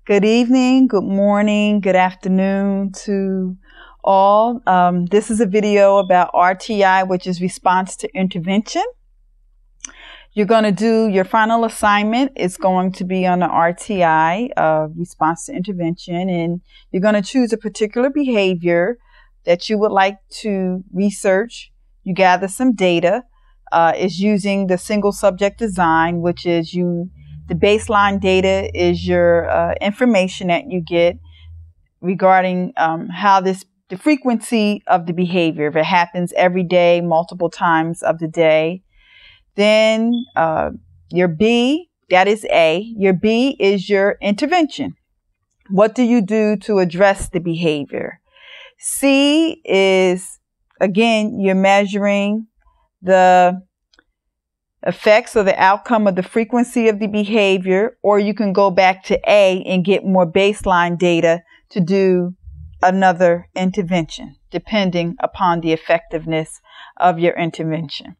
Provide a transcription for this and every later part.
Good evening, good morning, good afternoon to all. This is a video about RTI, which is response to intervention. You're going to do your final assignment. It's going to be on the RTI, response to intervention, and you're going to choose a particular behavior that you would like to research. You gather some data. It's using the single subject design, which is the baseline data is your information that you get regarding how the frequency of the behavior, if it happens every day, multiple times of the day. Then your B, that is A. Your B is your intervention. What do you do to address the behavior? C is, again, you're measuring the effects or the outcome of the frequency of the behavior, or you can go back to A and get more baseline data to do another intervention, depending upon the effectiveness of your intervention.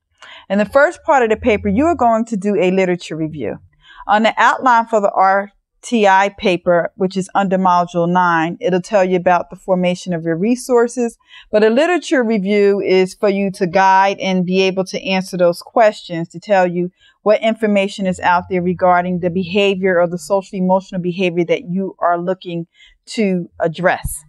In the first part of the paper, you are going to do a literature review. On the outline for the RTI paper, which is under Module 9, it'll tell you about the formation of your resources, but a literature review is for you to guide and be able to answer those questions, to tell you what information is out there regarding the behavior or the social emotional behavior that you are looking to address.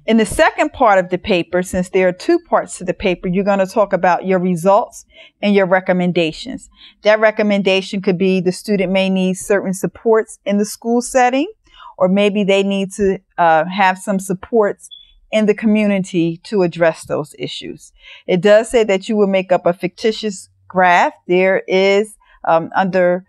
In the second part of the paper, since there are two parts to the paper, you're going to talk about your results and your recommendations. That recommendation could be the student may need certain supports in the school setting, or maybe they need to have some supports in the community to address those issues. It does say that you will make up a fictitious graph. There is under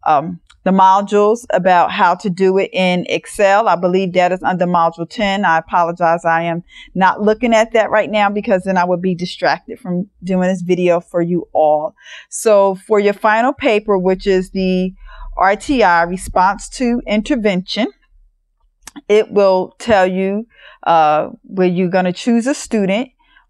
the modules about how to do it in Excel. I believe that is under Module 10. I apologize. I am not looking at that right now because then I would be distracted from doing this video for you all. So for your final paper, which is the RTI, response to intervention, it will tell you where you're going to choose a student.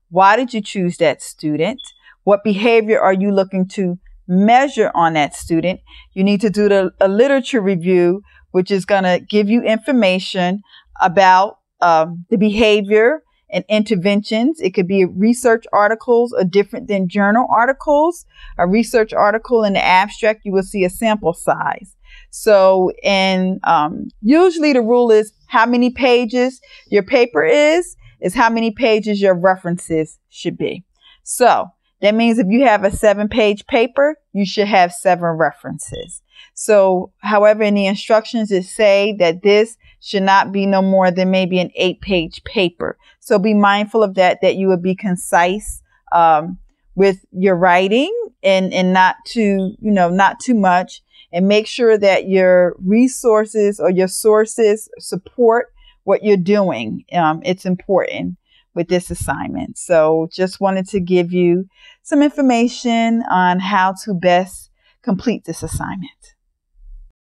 Why did you choose that student? What behavior are you looking to measure on that student? You need to do a literature review, which is going to give you information about the behavior and interventions. It could be research articles are different than journal articles. A research article in the abstract, you will see a sample size. So, and usually the rule is how many pages your paper is how many pages your references should be. So that means if you have a 7-page paper, you should have 7 references. So, however, in the instructions, it say that this should not be no more than maybe an 8-page paper. So be mindful of that you would be concise with your writing and not too much. And make sure that your resources or your sources support what you're doing. It's important with this assignment. So just wanted to give you some information on how to best complete this assignment.